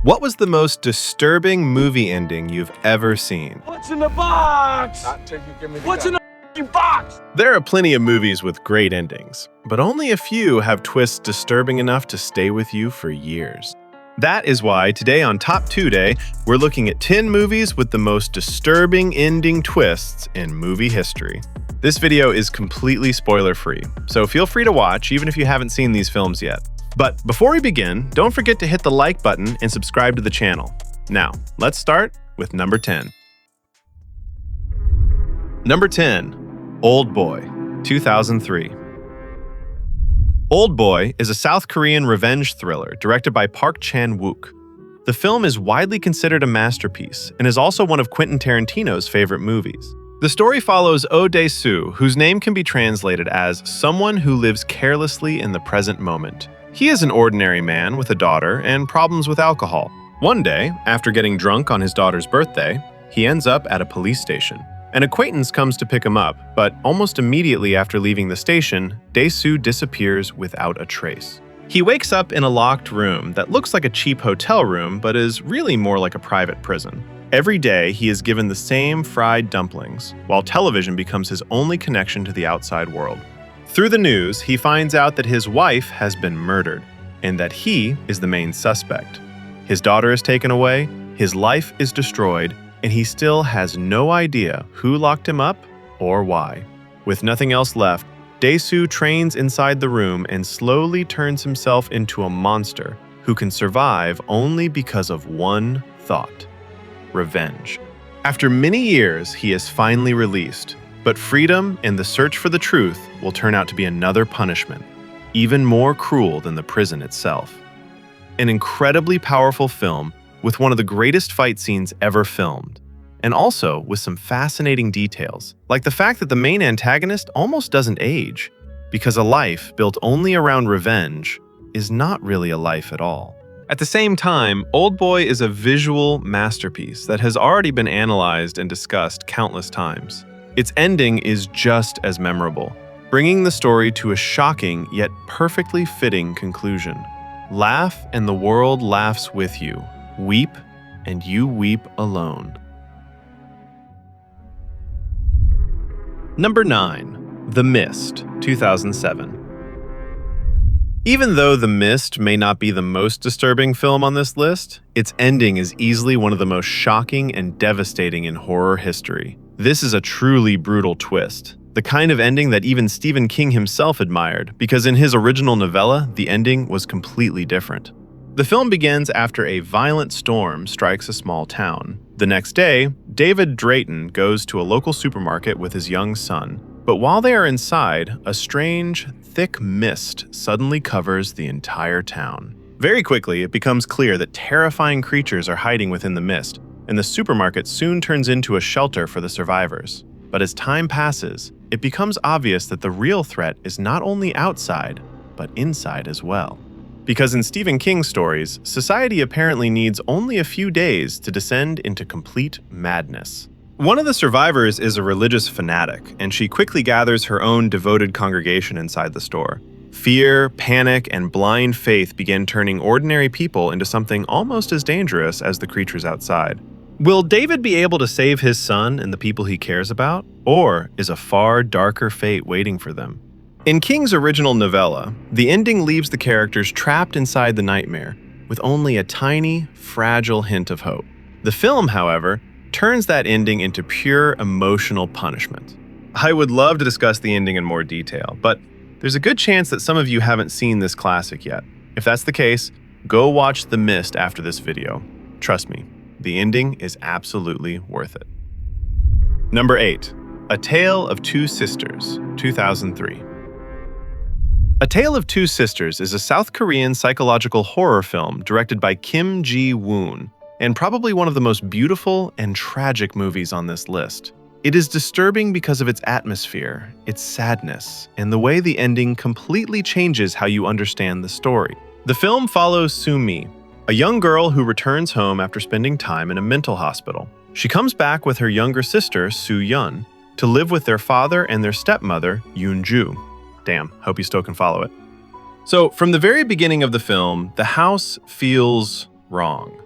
What was the most disturbing movie ending you've ever seen? What's in the box? What's in the box? There are plenty of movies with great endings, but only a few have twists disturbing enough to stay with you for years. That is why today on Top 2 Day, we're looking at 10 movies with the most disturbing ending twists in movie history. This video is completely spoiler-free, so feel free to watch even if you haven't seen these films yet. But before we begin, don't forget to hit the like button and subscribe to the channel. Now, let's start with number 10. Number 10, Oldboy, 2003. Oldboy is a South Korean revenge thriller directed by Park Chan-wook. The film is widely considered a masterpiece and is also one of Quentin Tarantino's favorite movies. The story follows Oh Dae-soo, whose name can be translated as someone who lives carelessly in the present moment. He is an ordinary man with a daughter and problems with alcohol. One day, after getting drunk on his daughter's birthday, he ends up at a police station. An acquaintance comes to pick him up, but almost immediately after leaving the station, Dae-soo disappears without a trace. He wakes up in a locked room that looks like a cheap hotel room, but is really more like a private prison. Every day, he is given the same fried dumplings, while television becomes his only connection to the outside world. Through the news, he finds out that his wife has been murdered, and that he is the main suspect. His daughter is taken away, his life is destroyed, and he still has no idea who locked him up or why. With nothing else left, Dae-soo trains inside the room and slowly turns himself into a monster who can survive only because of one thought: revenge. After many years, he is finally released, but freedom and the search for the truth will turn out to be another punishment, even more cruel than the prison itself. An incredibly powerful film with one of the greatest fight scenes ever filmed, and also with some fascinating details, like the fact that the main antagonist almost doesn't age, because a life built only around revenge is not really a life at all. At the same time, Oldboy is a visual masterpiece that has already been analyzed and discussed countless times. Its ending is just as memorable, bringing the story to a shocking yet perfectly fitting conclusion. Laugh and the world laughs with you. Weep and you weep alone. Number 9. The Mist, 2007. Even though The Mist may not be the most disturbing film on this list, its ending is easily one of the most shocking and devastating in horror history. This is a truly brutal twist, the kind of ending that even Stephen King himself admired, because in his original novella, the ending was completely different. The film begins after a violent storm strikes a small town. The next day, David Drayton goes to a local supermarket with his young son, but while they are inside, a strange, thick mist suddenly covers the entire town. Very quickly, it becomes clear that terrifying creatures are hiding within the mist, and the supermarket soon turns into a shelter for the survivors. But as time passes, it becomes obvious that the real threat is not only outside, but inside as well. Because in Stephen King's stories, society apparently needs only a few days to descend into complete madness. One of the survivors is a religious fanatic, and she quickly gathers her own devoted congregation inside the store. Fear, panic, and blind faith begin turning ordinary people into something almost as dangerous as the creatures outside. Will David be able to save his son and the people he cares about, or is a far darker fate waiting for them? In King's original novella, the ending leaves the characters trapped inside the nightmare, with only a tiny, fragile hint of hope. The film, however, turns that ending into pure emotional punishment. I would love to discuss the ending in more detail, but there's a good chance that some of you haven't seen this classic yet. If that's the case, go watch The Mist after this video. Trust me, the ending is absolutely worth it. Number 8. A Tale of Two Sisters, 2003. A Tale of Two Sisters is a South Korean psychological horror film directed by Kim Ji-woon, and probably one of the most beautiful and tragic movies on this list. It is disturbing because of its atmosphere, its sadness, and the way the ending completely changes how you understand the story. The film follows Soo-mi, a young girl who returns home after spending time in a mental hospital. She comes back with her younger sister, Soo-yeon, to live with their father and their stepmother, Yoon-ju. Damn, hope you still can follow it. So, from the very beginning of the film, the house feels wrong.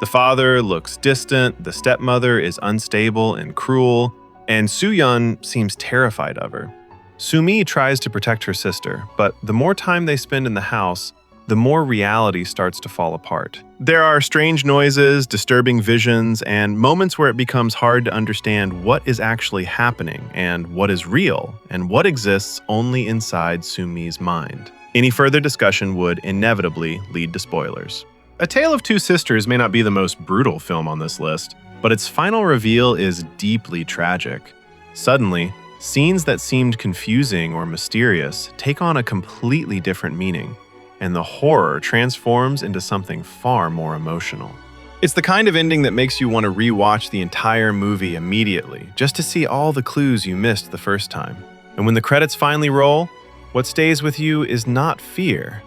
The father looks distant, the stepmother is unstable and cruel, and Soo-yeon seems terrified of her. Soo-mi tries to protect her sister, but the more time they spend in the house, the more reality starts to fall apart. There are strange noises, disturbing visions, and moments where it becomes hard to understand what is actually happening and what is real and what exists only inside Soo-mi's mind. Any further discussion would inevitably lead to spoilers. A Tale of Two Sisters may not be the most brutal film on this list, but its final reveal is deeply tragic. Suddenly, scenes that seemed confusing or mysterious take on a completely different meaning, and the horror transforms into something far more emotional. It's the kind of ending that makes you want to re-watch the entire movie immediately, just to see all the clues you missed the first time. And when the credits finally roll, what stays with you is not fear,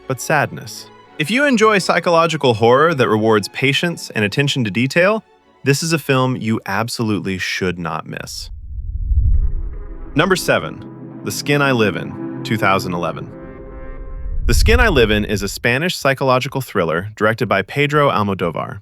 but sadness. If you enjoy psychological horror that rewards patience and attention to detail, this is a film you absolutely should not miss. Number 7, The Skin I Live In, 2011. The Skin I Live In is a Spanish psychological thriller directed by Pedro Almodóvar.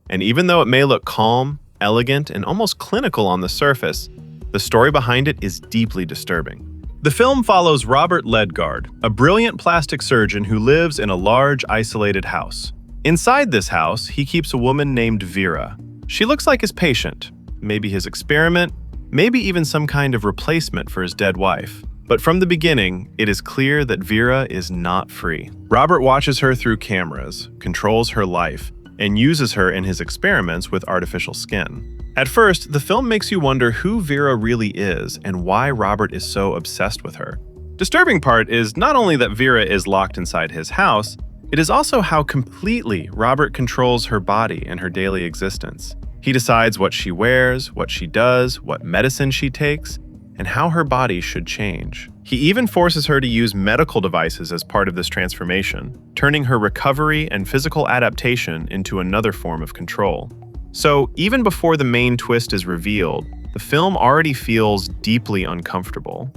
And even though it may look calm, elegant, and almost clinical on the surface, the story behind it is deeply disturbing. The film follows Robert Ledgard, a brilliant plastic surgeon who lives in a large, isolated house. Inside this house, he keeps a woman named Vera. She looks like his patient, maybe his experiment, maybe even some kind of replacement for his dead wife. But from the beginning, it is clear that Vera is not free. Robert watches her through cameras, controls her life, and uses her in his experiments with artificial skin. At first, the film makes you wonder who Vera really is and why Robert is so obsessed with her. Disturbing part is not only that Vera is locked inside his house, it is also how completely Robert controls her body and her daily existence. He decides what she wears, what she does, what medicine she takes, and how her body should change. He even forces her to use medical devices as part of this transformation, turning her recovery and physical adaptation into another form of control. So, even before the main twist is revealed, the film already feels deeply uncomfortable.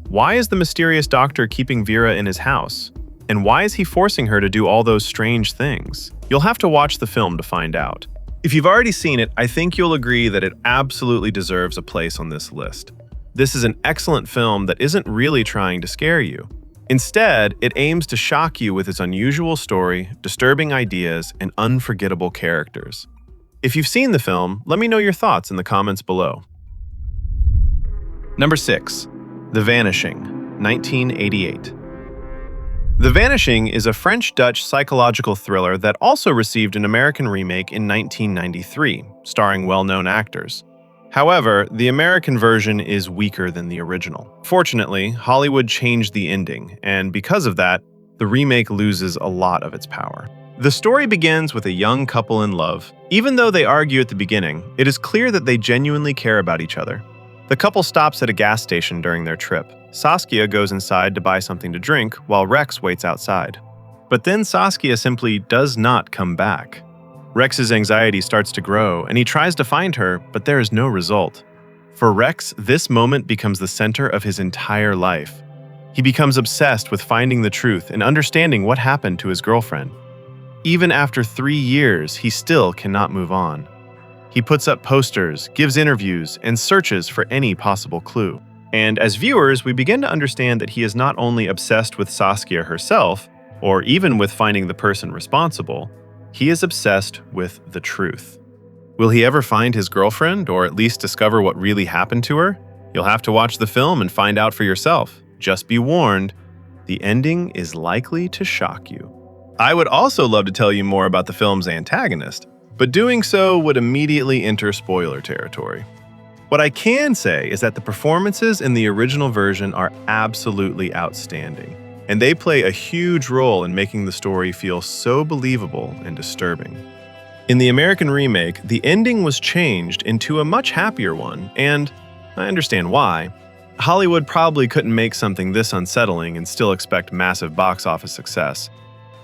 Why is the mysterious doctor keeping Vera in his house? And why is he forcing her to do all those strange things? You'll have to watch the film to find out. If you've already seen it, I think you'll agree that it absolutely deserves a place on this list. This is an excellent film that isn't really trying to scare you. Instead, it aims to shock you with its unusual story, disturbing ideas, and unforgettable characters. If you've seen the film, let me know your thoughts in the comments below. Number 6, The Vanishing, 1988. The Vanishing is a French-Dutch psychological thriller that also received an American remake in 1993, starring well-known actors. However, the American version is weaker than the original. Fortunately, Hollywood changed the ending, and because of that, the remake loses a lot of its power. The story begins with a young couple in love. Even though they argue at the beginning, it is clear that they genuinely care about each other. The couple stops at a gas station during their trip. Saskia goes inside to buy something to drink while Rex waits outside. But then Saskia simply does not come back. Rex's anxiety starts to grow, and he tries to find her, but there is no result. For Rex, this moment becomes the center of his entire life. He becomes obsessed with finding the truth and understanding what happened to his girlfriend. Even after 3 years, he still cannot move on. He puts up posters, gives interviews, and searches for any possible clue. And as viewers, we begin to understand that he is not only obsessed with Saskia herself, or even with finding the person responsible, he is obsessed with the truth. Will he ever find his girlfriend, or at least discover what really happened to her? You'll have to watch the film and find out for yourself. Just be warned, the ending is likely to shock you. I would also love to tell you more about the film's antagonist, but doing so would immediately enter spoiler territory. What I can say is that the performances in the original version are absolutely outstanding, and they play a huge role in making the story feel so believable and disturbing. In the American remake, the ending was changed into a much happier one, and I understand why. Hollywood probably couldn't make something this unsettling and still expect massive box office success.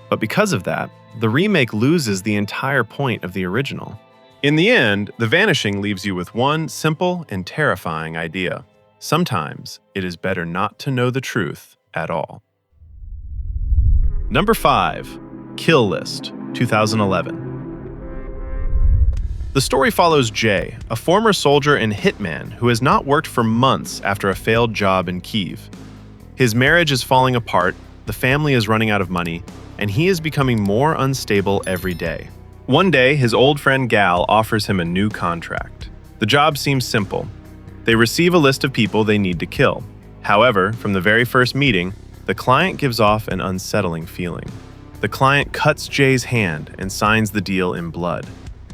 But because of that, the remake loses the entire point of the original. In the end, The Vanishing leaves you with one simple and terrifying idea. Sometimes it is better not to know the truth at all. Number 5, Kill List, 2011. The story follows Jay, a former soldier and hitman who has not worked for months after a failed job in Kyiv. His marriage is falling apart, the family is running out of money, and he is becoming more unstable every day. One day, his old friend Gal offers him a new contract. The job seems simple. They receive a list of people they need to kill. However, from the very first meeting, the client gives off an unsettling feeling. The client cuts Jay's hand and signs the deal in blood,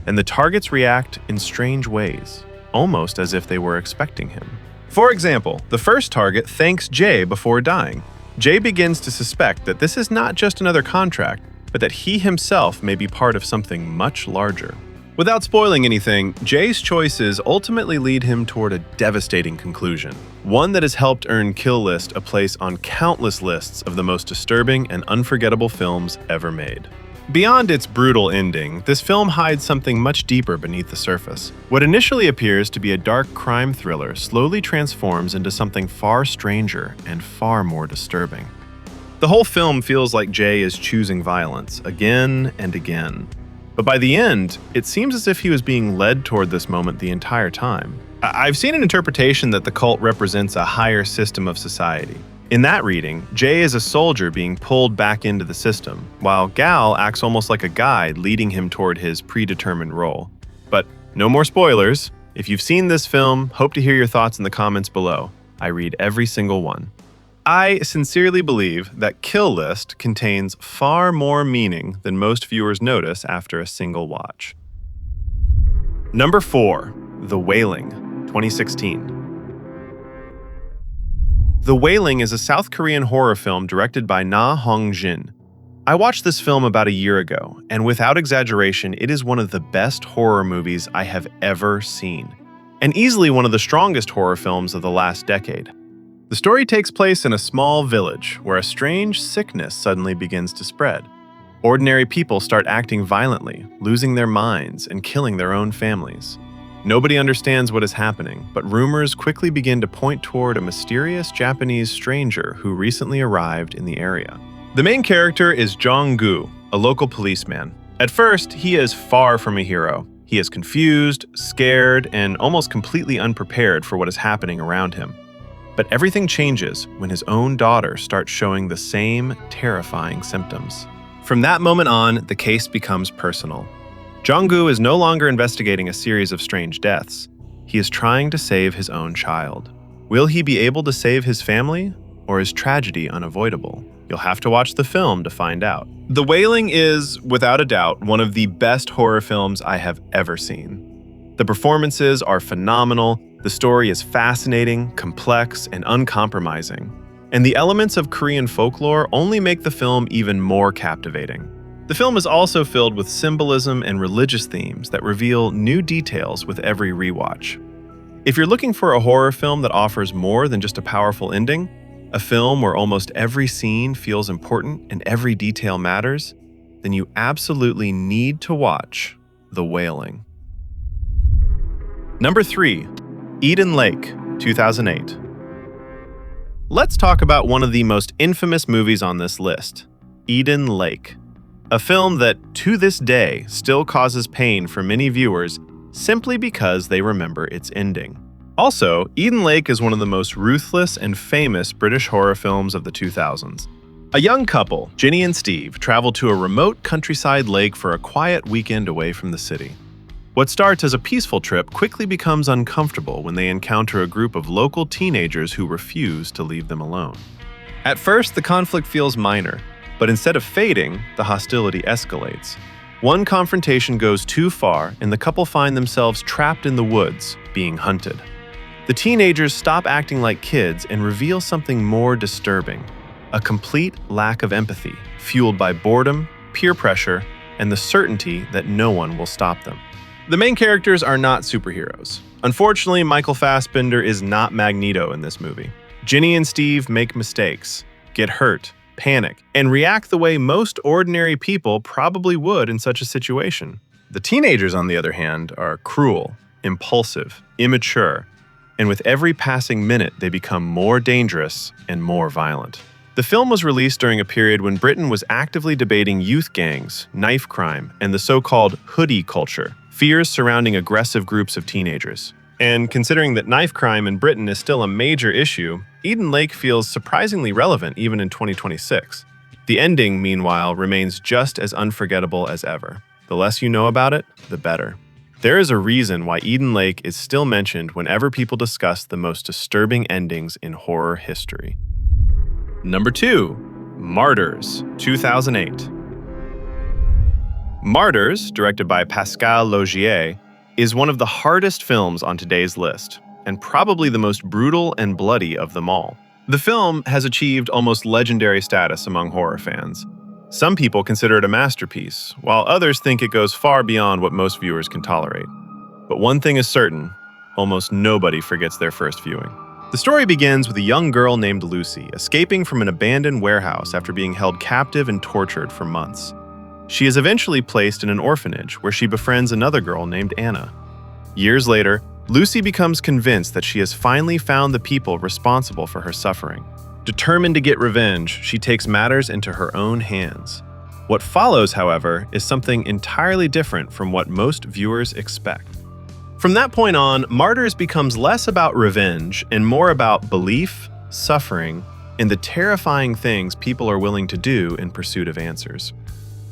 and the targets react in strange ways, almost as if they were expecting him. For example, the first target thanks Jay before dying. Jay begins to suspect that this is not just another contract, but that he himself may be part of something much larger. Without spoiling anything, Jay's choices ultimately lead him toward a devastating conclusion, one that has helped earn Kill List a place on countless lists of the most disturbing and unforgettable films ever made. Beyond its brutal ending, this film hides something much deeper beneath the surface. What initially appears to be a dark crime thriller slowly transforms into something far stranger and far more disturbing. The whole film feels like Jay is choosing violence again and again. But by the end, it seems as if he was being led toward this moment the entire time. I've seen an interpretation that the cult represents a higher system of society. In that reading, Jay is a soldier being pulled back into the system, while Gal acts almost like a guide leading him toward his predetermined role. But no more spoilers. If you've seen this film, hope to hear your thoughts in the comments below. I read every single one. I sincerely believe that Kill List contains far more meaning than most viewers notice after a single watch. Number 4. The Wailing, 2016. The Wailing is a South Korean horror film directed by Na Hong-jin. I watched this film about a year ago, and without exaggeration, it is one of the best horror movies I have ever seen, and easily one of the strongest horror films of the last decade. The story takes place in a small village where a strange sickness suddenly begins to spread. Ordinary people start acting violently, losing their minds and killing their own families. Nobody understands what is happening, but rumors quickly begin to point toward a mysterious Japanese stranger who recently arrived in the area. The main character is Jong-gu, a local policeman. At first, he is far from a hero. He is confused, scared, and almost completely unprepared for what is happening around him. But everything changes when his own daughter starts showing the same terrifying symptoms. From that moment on, the case becomes personal. Jong-gu is no longer investigating a series of strange deaths. He is trying to save his own child. Will he be able to save his family, or is tragedy unavoidable? You'll have to watch the film to find out. The Wailing is, without a doubt, one of the best horror films I have ever seen. The performances are phenomenal, the story is fascinating, complex, and uncompromising. And the elements of Korean folklore only make the film even more captivating. The film is also filled with symbolism and religious themes that reveal new details with every rewatch. If you're looking for a horror film that offers more than just a powerful ending, a film where almost every scene feels important and every detail matters, then you absolutely need to watch The Wailing. Number 3. Eden Lake, 2008. Let's talk about one of the most infamous movies on this list, Eden Lake. A film that, to this day, still causes pain for many viewers simply because they remember its ending. Also, Eden Lake is one of the most ruthless and famous British horror films of the 2000s. A young couple, Ginny and Steve, travel to a remote countryside lake for a quiet weekend away from the city. What starts as a peaceful trip quickly becomes uncomfortable when they encounter a group of local teenagers who refuse to leave them alone. At first, the conflict feels minor, but instead of fading, the hostility escalates. One confrontation goes too far, and the couple find themselves trapped in the woods, being hunted. The teenagers stop acting like kids and reveal something more disturbing: a complete lack of empathy, fueled by boredom, peer pressure, and the certainty that no one will stop them. The main characters are not superheroes. Unfortunately, Michael Fassbender is not Magneto in this movie. Ginny and Steve make mistakes, get hurt, panic, and react the way most ordinary people probably would in such a situation. The teenagers, on the other hand, are cruel, impulsive, immature, and with every passing minute they become more dangerous and more violent. The film was released during a period when Britain was actively debating youth gangs, knife crime, and the so-called hoodie culture, fears surrounding aggressive groups of teenagers. And considering that knife crime in Britain is still a major issue, Eden Lake feels surprisingly relevant even in 2026. The ending, meanwhile, remains just as unforgettable as ever. The less you know about it, the better. There is a reason why Eden Lake is still mentioned whenever people discuss the most disturbing endings in horror history. Number 2. Martyrs, 2008. Martyrs, directed by Pascal Laugier, is one of the hardest films on today's list, and probably the most brutal and bloody of them all. The film has achieved almost legendary status among horror fans. Some people consider it a masterpiece, while others think it goes far beyond what most viewers can tolerate. But one thing is certain, almost nobody forgets their first viewing. The story begins with a young girl named Lucy escaping from an abandoned warehouse after being held captive and tortured for months. She is eventually placed in an orphanage where she befriends another girl named Anna. Years later, Lucy becomes convinced that she has finally found the people responsible for her suffering. Determined to get revenge, she takes matters into her own hands. What follows, however, is something entirely different from what most viewers expect. From that point on, Martyrs becomes less about revenge and more about belief, suffering, and the terrifying things people are willing to do in pursuit of answers.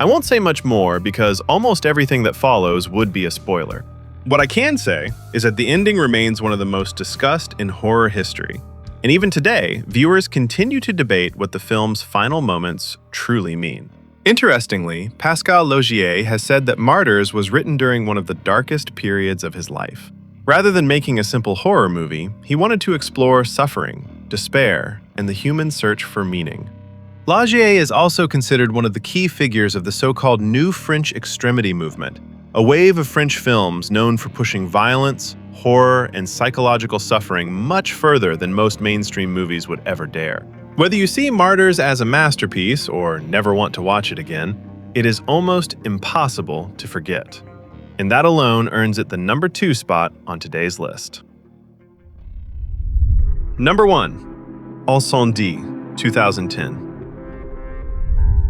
I won't say much more because almost everything that follows would be a spoiler. What I can say is that the ending remains one of the most discussed in horror history. And even today, viewers continue to debate what the film's final moments truly mean. Interestingly, Pascal Laugier has said that Martyrs was written during one of the darkest periods of his life. Rather than making a simple horror movie, he wanted to explore suffering, despair, and the human search for meaning. Laugier is also considered one of the key figures of the so-called New French Extremity movement, a wave of French films known for pushing violence, horror, and psychological suffering much further than most mainstream movies would ever dare. Whether you see Martyrs as a masterpiece or never want to watch it again, it is almost impossible to forget. And that alone earns it the number 2 spot on today's list. Number 1. Incendies, 2010.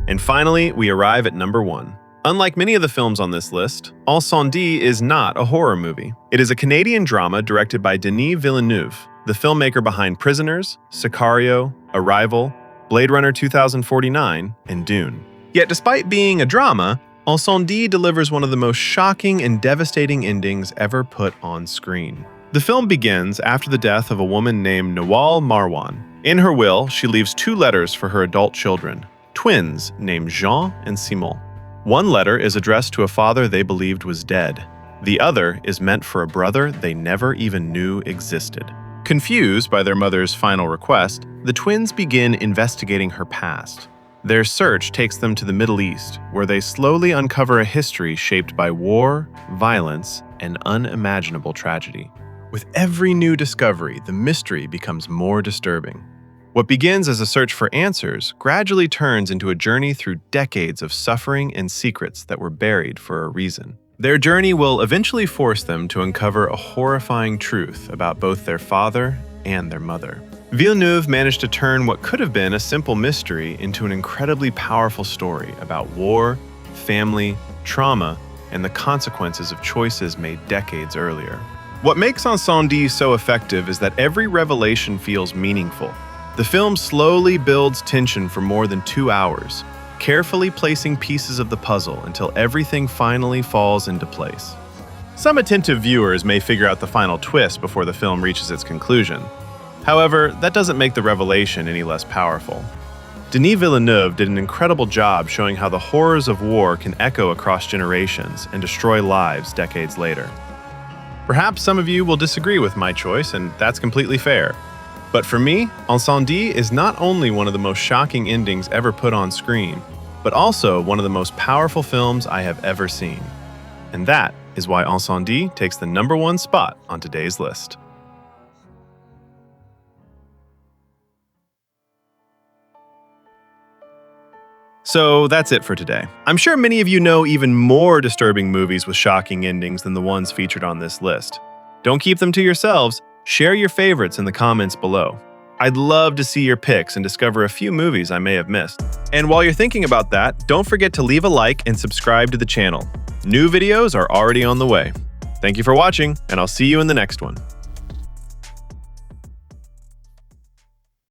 And finally, we arrive at number 1. Unlike many of the films on this list, Incendies is not a horror movie. It is a Canadian drama directed by Denis Villeneuve, the filmmaker behind Prisoners, Sicario, Arrival, Blade Runner 2049, and Dune. Yet despite being a drama, Incendies delivers one of the most shocking and devastating endings ever put on screen. The film begins after the death of a woman named Nawal Marwan. In her will, she leaves 2 letters for her adult children, twins named Jean and Simon. One letter is addressed to a father they believed was dead. The other is meant for a brother they never even knew existed. Confused by their mother's final request, the twins begin investigating her past. Their search takes them to the Middle East, where they slowly uncover a history shaped by war, violence, and unimaginable tragedy. With every new discovery, the mystery becomes more disturbing. What begins as a search for answers gradually turns into a journey through decades of suffering and secrets that were buried for a reason. Their journey will eventually force them to uncover a horrifying truth about both their father and their mother. Villeneuve managed to turn what could have been a simple mystery into an incredibly powerful story about war, family, trauma, and the consequences of choices made decades earlier. What makes Incendies so effective is that every revelation feels meaningful. The film slowly builds tension for more than 2 hours, carefully placing pieces of the puzzle until everything finally falls into place. Some attentive viewers may figure out the final twist before the film reaches its conclusion. However, that doesn't make the revelation any less powerful. Denis Villeneuve did an incredible job showing how the horrors of war can echo across generations and destroy lives decades later. Perhaps some of you will disagree with my choice, and that's completely fair. But for me, Incendies is not only one of the most shocking endings ever put on screen, but also one of the most powerful films I have ever seen. And that is why Incendies takes the number 1 spot on today's list. So that's it for today. I'm sure many of you know even more disturbing movies with shocking endings than the ones featured on this list. Don't keep them to yourselves. Share your favorites in the comments below. I'd love to see your picks and discover a few movies I may have missed. And while you're thinking about that, don't forget to leave a like and subscribe to the channel. New videos are already on the way. Thank you for watching, and I'll see you in the next one.